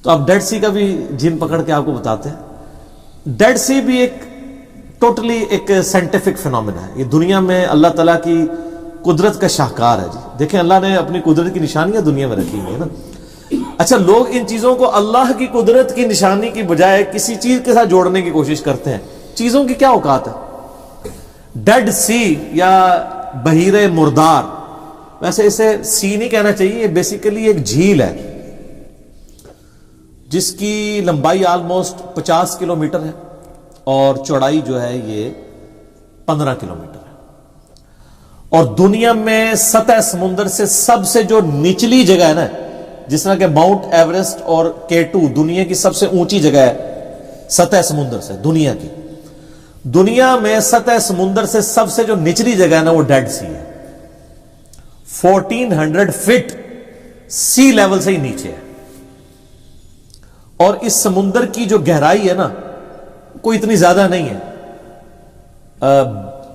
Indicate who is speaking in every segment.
Speaker 1: تو اب did see کا بھی جن پکڑ کے آپ کو بتاتے ہیں. ڈیڈ سی بھی ایک ٹوٹلی ایک سائنٹیفک فینومینا ہے. یہ دنیا میں اللہ تعالیٰ کی قدرت کا شاہکار ہے جی. دیکھیں اللہ نے اپنی قدرت کی نشانیاں دنیا میں رکھی ہوئی ہے نا. اچھا لوگ ان چیزوں کو اللہ کی قدرت کی نشانی کی بجائے کسی چیز کے ساتھ جوڑنے کی کوشش کرتے ہیں. چیزوں کی کیا اوقات ہے؟ ڈیڈ سی یا بحیرہ مردار، ویسے اسے سی نہیں کہنا چاہیے، یہ بیسیکلی ایک جھیل ہے جس کی لمبائی آلموسٹ 50 کلومیٹر ہے اور چوڑائی جو ہے یہ 15 کلومیٹر ہے. اور دنیا میں سطح سمندر سے سب سے جو نچلی جگہ ہے نا، جس طرح کہ ماؤنٹ ایوریسٹ اور K2 دنیا کی سب سے اونچی جگہ ہے سطح سمندر سے دنیا کی، دنیا میں سطح سمندر سے سب سے جو نچلی جگہ ہے نا وہ ڈیڈ سی ہے. 1400 فٹ سی لیول سے ہی نیچے ہے. اور اس سمندر کی جو گہرائی ہے نا کوئی اتنی زیادہ نہیں ہے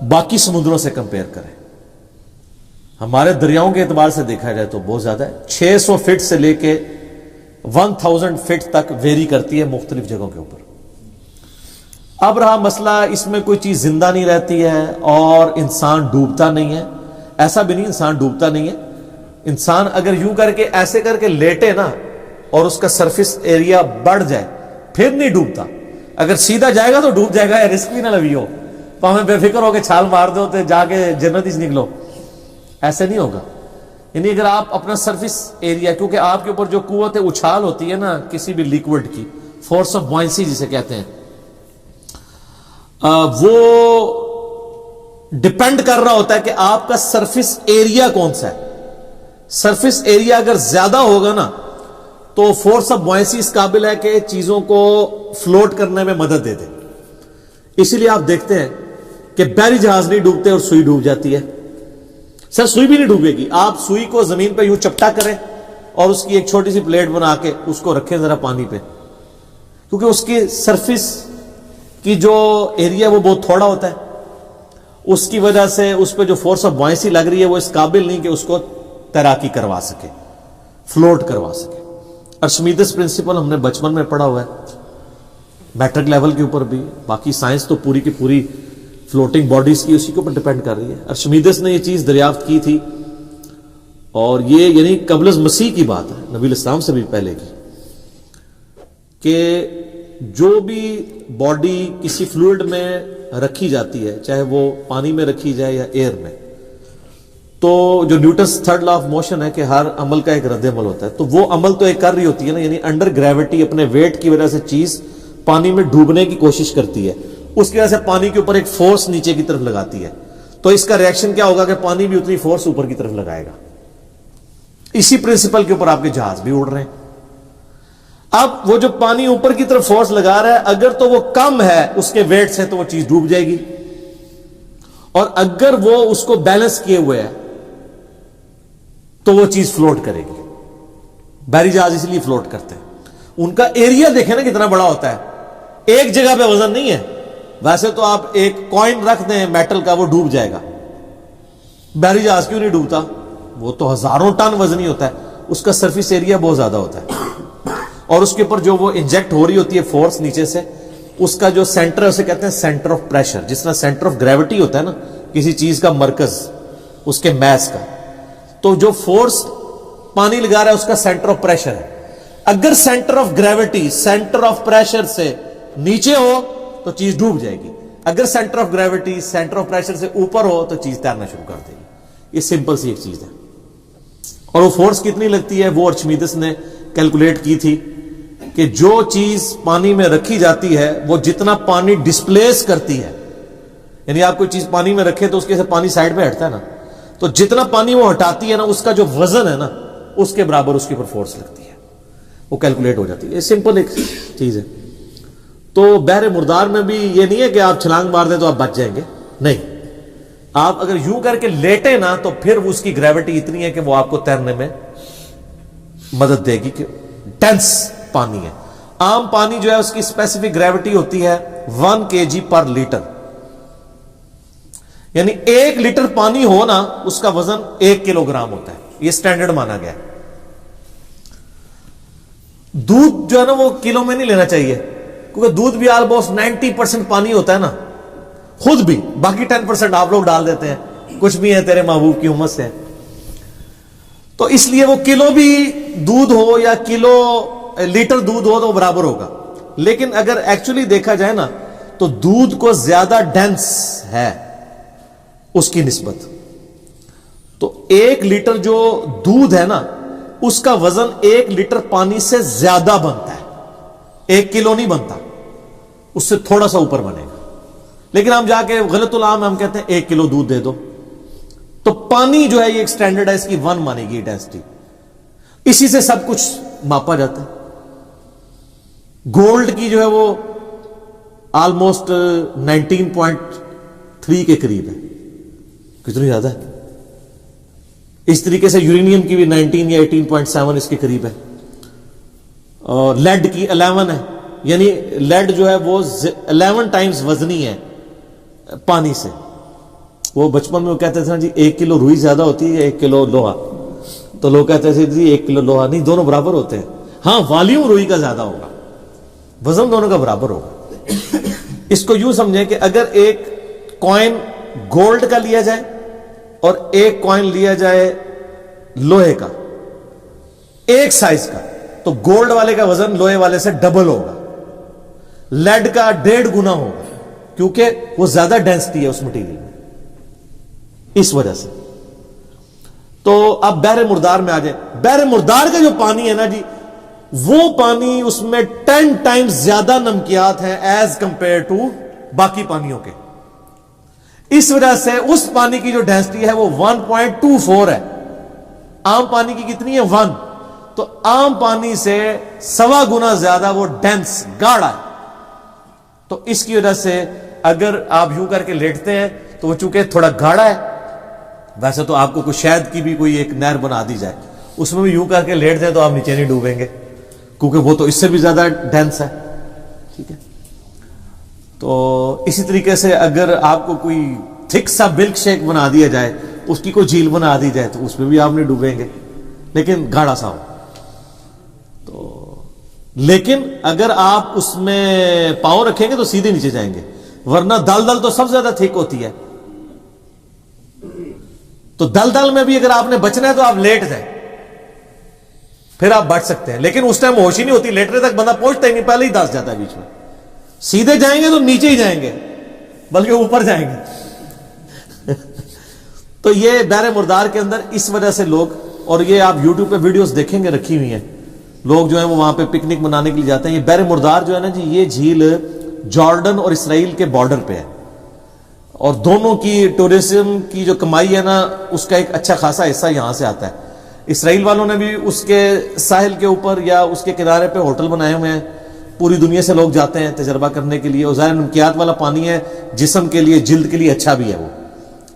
Speaker 1: باقی سمندروں سے کمپیئر کریں. ہمارے دریاؤں کے اعتبار سے دیکھا جائے تو بہت زیادہ ہے. 600 فٹ سے لے کے 1000 فٹ تک ویری کرتی ہے مختلف جگہوں کے اوپر. اب رہا مسئلہ اس میں کوئی چیز زندہ نہیں رہتی ہے اور انسان ڈوبتا نہیں ہے. ایسا بھی نہیں انسان ڈوبتا نہیں ہے. انسان اگر یوں کر کے ایسے کر کے لیٹے نا اور اس کا سرفیس ایریا بڑھ جائے پھر نہیں ڈوبتا. اگر سیدھا جائے گا تو ڈوب جائے گا. رسک بھی نہ لوی ہو تو ہمیں بے فکر ہو کے چھال مار دو تو جا کے جنت ہی نکلو، ایسے نہیں ہوگا. یعنی اگر آپ اپنا سرفیس ایریا، کیونکہ آپ کے اوپر جو قوت اچھال ہوتی ہے نا کسی بھی لیکوڈ کی، فورس آف بوئنسی جسے کہتے ہیں، وہ ڈپینڈ کر رہا ہوتا ہے کہ آپ کا سرفیس ایریا کون سا ہے. سرفیس ایریا اگر زیادہ ہوگا نا تو فورس آف بوئنسی اس قابل ہے کہ چیزوں کو فلوٹ کرنے میں مدد دے دے. اسی لیے آپ دیکھتے ہیں کہ بحری جہاز نہیں ڈوبتے اور سوئی ڈوب جاتی ہے. سر سوئی بھی نہیں ڈوبے گی. آپ سوئی کو زمین پہ یوں چپٹا کریں اور اس کی ایک چھوٹی سی پلیٹ بنا کے اس کو رکھیں ذرا پانی پہ، کیونکہ اس کی سرفیس کی جو ایریا وہ بہت تھوڑا ہوتا ہے، اس کی وجہ سے اس پہ جو فورس آف بوئنسی لگ رہی ہے وہ اس قابل نہیں کہ اس کو تیراکی کروا سکے، فلوٹ کروا سکے. ارشمیدس پرنسپل ہم نے بچپن میں پڑھا ہوا ہے، میٹرک لیول کے اوپر بھی. باقی سائنس تو پوری کی پوری فلوٹنگ باڈیز کی اسی کے اوپر ڈیپینڈ کر رہی ہے. ارشمیدس نے یہ چیز دریافت کی تھی اور یہ یعنی قبل از مسیح کی بات ہے، نبی الاسلام سے بھی پہلے کی، کہ جو بھی باڈی کسی فلوئڈ میں رکھی جاتی ہے، چاہے وہ پانی میں رکھی جائے یا ایئر میں، تو جو Newton's third law of motion ہے کہ ہر عمل کا ایک رد عمل ہوتا ہے، تو وہ عمل تو ایک کر رہی ہوتی ہے نا. یعنی انڈر گریوٹی اپنے ویٹ کی وجہ سے چیز پانی میں ڈوبنے کی کوشش کرتی ہے، اس کی وجہ سے پانی کے اوپر ایک فورس نیچے کی طرف لگاتی ہے. تو اس کا ریئیکشن کیا ہوگا کہ پانی بھی اتنی فورس اوپر کی طرف لگائے گا. اسی پرنسپل کے اوپر آپ کے جہاز بھی اڑ رہے ہیں. اب وہ جو پانی اوپر کی طرف فورس لگا رہا ہے اگر تو وہ کم ہے اس کے ویٹ سے تو وہ چیز ڈوب جائے گی، اور اگر وہ اس کو بیلنس کیے ہوئے ہے تو وہ چیز فلوٹ کرے گی. بحری جہاز اس لیے فلوٹ کرتے ہیں. ان کا ایریا دیکھیں نا کتنا بڑا ہوتا ہے، ایک جگہ پہ وزن نہیں ہے. ویسے تو آپ ایک کوائن رکھ دیں میٹل کا وہ ڈوب جائے گا. بحری جہاز کیوں نہیں ڈوبتا؟ وہ تو ہزاروں ٹن وزنی ہوتا ہے، اس کا سرفیس ایریا بہت زیادہ ہوتا ہے، اور اس کے اوپر جو وہ انجیکٹ ہو رہی ہوتی ہے فورس نیچے سے، اس کا جو سینٹر ہے اسے کہتے ہیں سینٹر آف پریشر. جس طرح سینٹر آف گریوٹی ہوتا ہے نا کسی چیز کا مرکز اس کے میس کا، تو جو فورس پانی لگا رہا ہے اس کا سینٹر آف پریشر ہے. اگر centre of gravity centre of pressure سے نیچے ہو تو چیز ڈوب جائے گی. اگر centre of gravity centre of pressure سے اوپر ہو تو چیز تیرنا شروع کر دے گی. یہ سمپل سی ایک چیز ہے. اور وہ فورس کتنی لگتی ہے وہ ارشمیدس نے کیلکولیٹ کی تھی کہ جو چیز پانی میں رکھی جاتی ہے وہ جتنا پانی ڈسپلیس کرتی ہے، یعنی آپ کوئی چیز پانی میں رکھے تو اس کے سے پانی سائڈ میں ہٹتا ہے نا، تو جتنا پانی وہ ہٹاتی ہے نا اس کا جو وزن ہے نا اس کے برابر اس کے اوپر فورس لگتی ہے، وہ کیلکولیٹ ہو جاتی ہے. یہ سمپل ایک چیز ہے. تو بحر مردار میں بھی یہ نہیں ہے کہ آپ چھلانگ مار دیں تو آپ بچ جائیں گے، نہیں. آپ اگر یوں کر کے لیٹے نا تو پھر اس کی گریوٹی اتنی ہے کہ وہ آپ کو تیرنے میں مدد دے گی، کہ ڈینس پانی ہے. عام پانی جو ہے اس کی اسپیسیفک گریوٹی ہوتی ہے 1 kg پر لیٹر، یعنی 1 لیٹر پانی ہو نا اس کا وزن 1 کلو گرام ہوتا ہے. یہ سٹینڈرڈ مانا گیا ہے. دودھ جو ہے نا وہ کلو میں نہیں لینا چاہیے، کیونکہ دودھ بھی آلموسٹ 90% پانی ہوتا ہے نا، خود بھی، باقی 10% آپ لوگ ڈال دیتے ہیں، کچھ بھی ہے تیرے محبوب کی امت سے، تو اس لیے وہ کلو بھی دودھ ہو یا کلو لیٹر دودھ ہو تو برابر ہوگا. لیکن اگر ایکچولی دیکھا جائے نا تو دودھ کو زیادہ ڈینس ہے اس کی نسبت. تو 1 لیٹر جو دودھ ہے نا اس کا وزن 1 لیٹر پانی سے زیادہ بنتا ہے، 1 کلو نہیں بنتا، اس سے تھوڑا سا اوپر بنے گا. لیکن ہم جا کے غلط العام ہم کہتے ہیں 1 کلو دودھ دے دو، تو پانی جو ہے یہ ایک سٹینڈرڈ ہے، اس کی 1 مانے گی ڈینسٹی، اسی سے سب کچھ ماپا جاتا ہے. گولڈ کی جو ہے وہ آلموسٹ 19.3 کے قریب ہے، کتنی زیادہ ہے. اس طریقے سے یورینیم کی بھی 19 یا 18.7 اس کے قریب ہے. اور لیڈ کی 11 ہے، یعنی لیڈ جو ہے وہ 11 ٹائمز وزنی ہے پانی سے. وہ بچپن میں وہ کہتے تھے نا جی 1 کلو روئی زیادہ ہوتی ہے 1 کلو لوہا، تو لوگ کہتے تھے جی 1 کلو لوہا نہیں، دونوں برابر ہوتے ہیں. ہاں والیوم روئی کا زیادہ ہوگا، وزن دونوں کا برابر ہوگا. اس کو یوں سمجھیں کہ اگر ایک کوائن گولڈ کا لیا جائے اور ایک کوائن لیا جائے لوہے کا ایک سائز کا، تو گولڈ والے کا وزن لوہے والے سے ڈبل ہوگا، لیڈ کا 1.5 گنا ہوگا، کیونکہ وہ زیادہ ڈینسٹی ہے اس مٹیریل میں، اس وجہ سے. تو اب بحر مردار میں آ جائیں. بحر مردار کا جو پانی ہے نا جی، وہ پانی اس میں 10 ٹائمز زیادہ نمکیات ہیں ایز کمپیئر ٹو باقی پانیوں کے. اس وجہ سے اس پانی کی جو ڈینسٹی ہے وہ 1.24 ہے. عام پانی کی کتنی ہے؟ 1. تو عام پانی سے 1.25 گنا زیادہ وہ ڈینس گاڑا ہے. تو اس کی وجہ سے اگر آپ یوں کر کے لیٹتے ہیں تو وہ چونکہ تھوڑا گاڑا ہے، ویسے تو آپ کو کوئی شہد کی بھی کوئی ایک نہر بنا دی جائے، اس میں بھی یوں کر کے لیٹ دیں تو آپ نیچے نہیں ڈوبیں گے، کیونکہ وہ تو اس سے بھی زیادہ ڈینس ہے. ٹھیک ہے. تو اسی طریقے سے اگر آپ کو کوئی تھک سا ملک شیک بنا دیا جائے، اس کی کوئی جھیل بنا دی جائے تو اس میں بھی آپ نہیں ڈوبیں گے، لیکن گاڑا سا ہو. تو لیکن اگر آپ اس میں پاؤں رکھیں گے تو سیدھے نیچے جائیں گے، ورنہ دلدل تو سب سے زیادہ تھک ہوتی ہے. تو دلدل میں بھی اگر آپ نے بچنا ہے تو آپ لیٹ جائیں، پھر آپ بچ سکتے ہیں. لیکن اس ٹائم ہوش ہی نہیں ہوتی، لیٹنے تک بندہ پہنچتا ہی نہیں، پہلے ہی دس جاتا ہے بیچ میں. سیدھے جائیں گے تو نیچے ہی جائیں گے، بلکہ اوپر جائیں گے. تو یہ بحر مردار کے اندر اس وجہ سے لوگ، اور یہ آپ یوٹیوب پہ ویڈیوز دیکھیں گے رکھی ہوئی ہیں، لوگ جو ہیں وہ وہاں پہ پکنک منانے کے لیے جاتے ہیں. یہ بحر مردار جو ہے نا جی، یہ جھیل جارڈن اور اسرائیل کے بارڈر پہ ہے، اور دونوں کی ٹورزم کی جو کمائی ہے نا اس کا ایک اچھا خاصا حصہ یہاں سے آتا ہے. اسرائیل والوں نے بھی اس کے ساحل کے اوپر یا اس کے کنارے پہ ہوٹل بنائے ہوئے ہیں، پوری دنیا سے لوگ جاتے ہیں تجربہ کرنے کے لیے. اور ظاہر نمکیات والا پانی ہے، جسم کے لیے، جلد کے لیے اچھا بھی ہے وہ.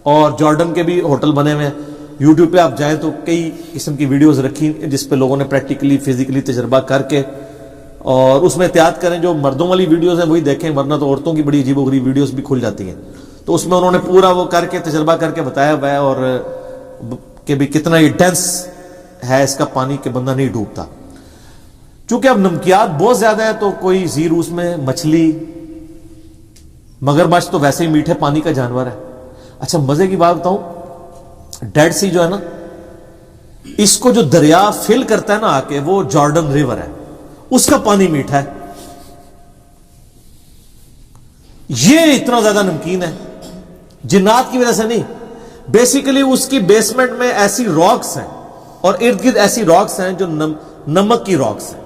Speaker 1: اور جارڈن کے بھی ہوٹل بنے ہوئے ہیں. یوٹیوب پہ آپ جائیں تو کئی قسم کی ویڈیوز رکھی جس پہ لوگوں نے پریکٹیکلی فزیکلی تجربہ کر کے، اور اس میں احتیاط کریں جو مردوں والی ویڈیوز ہیں وہی دیکھیں، ورنہ تو عورتوں کی بڑی عجیب و غریب ویڈیوز بھی کھل جاتی ہیں. تو اس میں انہوں نے پورا وہ کر کے تجربہ کر کے بتایا ہوا ہے، اور کہ بھی کتنا یہ ڈینس ہے اس کا پانی کہ بندہ نہیں ڈوبتا. چونکہ اب نمکیات بہت زیادہ ہے تو کوئی زیر اس میں مچھلی، مگرمچھ تو ویسے ہی میٹھے پانی کا جانور ہے. اچھا مزے کی بات بتاؤں، ڈیڈ سی جو ہے نا، اس کو جو دریا فل کرتا ہے نا آ کے، وہ جارڈن ریور ہے، اس کا پانی میٹھا ہے. یہ اتنا زیادہ نمکین ہے، جنات کی وجہ سے نہیں، بیسیکلی اس کی بیسمنٹ میں ایسی راکس ہیں اور ارد گرد ایسی راکس ہیں جو نمک کی راکس ہیں.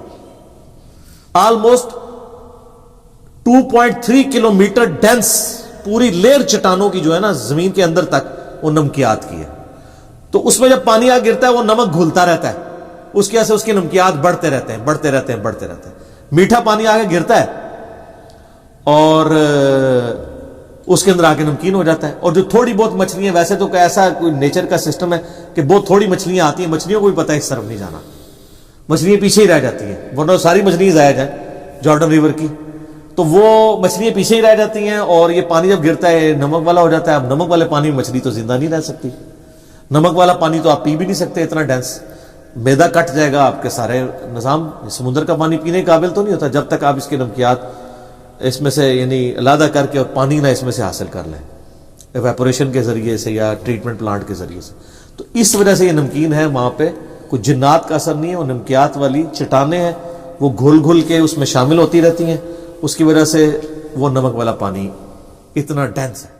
Speaker 1: آلموسٹ 2.3 کلومیٹر ڈینس پوری لیر چٹانوں کی جو ہے نا زمین کے اندر تک وہ نمکیات کی ہے. تو اس میں جب پانی آ گرتا ہے وہ نمک گھلتا رہتا ہے، اس کی وجہ سے اس کے نمکیات بڑھتے رہتے ہیں بڑھتے رہتے ہیں بڑھتے رہتے ہیں. میٹھا پانی آگے گرتا ہے اور اس کے اندر آ کے نمکین ہو جاتا ہے. اور جو تھوڑی بہت مچھلیاں، ویسے تو ایسا کوئی نیچر کا سسٹم ہے کہ بہت تھوڑی مچھلیاں آتی ہیں، مچھلیوں کو بھی پتہ ہے اس طرف نہیں جانا، مچھلیاں پیچھے ہی رہ جاتی ہیں، ورنہ ساری مچھلیاں ضائع جائیں جارڈن ریور کی، تو وہ مچھلیاں پیچھے ہی رہ جاتی ہیں. اور یہ پانی جب گرتا ہے نمک والا ہو جاتا ہے. اب نمک والے پانی میں مچھلی تو زندہ نہیں رہ سکتی، نمک والا پانی تو آپ پی بھی نہیں سکتے اتنا ڈینس. میدا کٹ جائے گا آپ کے سارے نظام. سمندر کا پانی پینے کے قابل تو نہیں ہوتا جب تک آپ اس کے نمکیات اس میں سے یعنی علیحدہ کر کے اور پانی نہ اس میں سے حاصل کر لیں ایویپوریشن کے ذریعے سے یا ٹریٹمنٹ پلانٹ کے ذریعے سے. تو اس وجہ سے یہ نمکین ہے. وہاں پہ کوئی جنات کا اثر نہیں ہے, وہ نمکیات والی چٹانیں ہیں, وہ گھل گھل کے اس میں شامل ہوتی رہتی ہیں, اس کی وجہ سے وہ نمک والا پانی اتنا ڈینس ہے.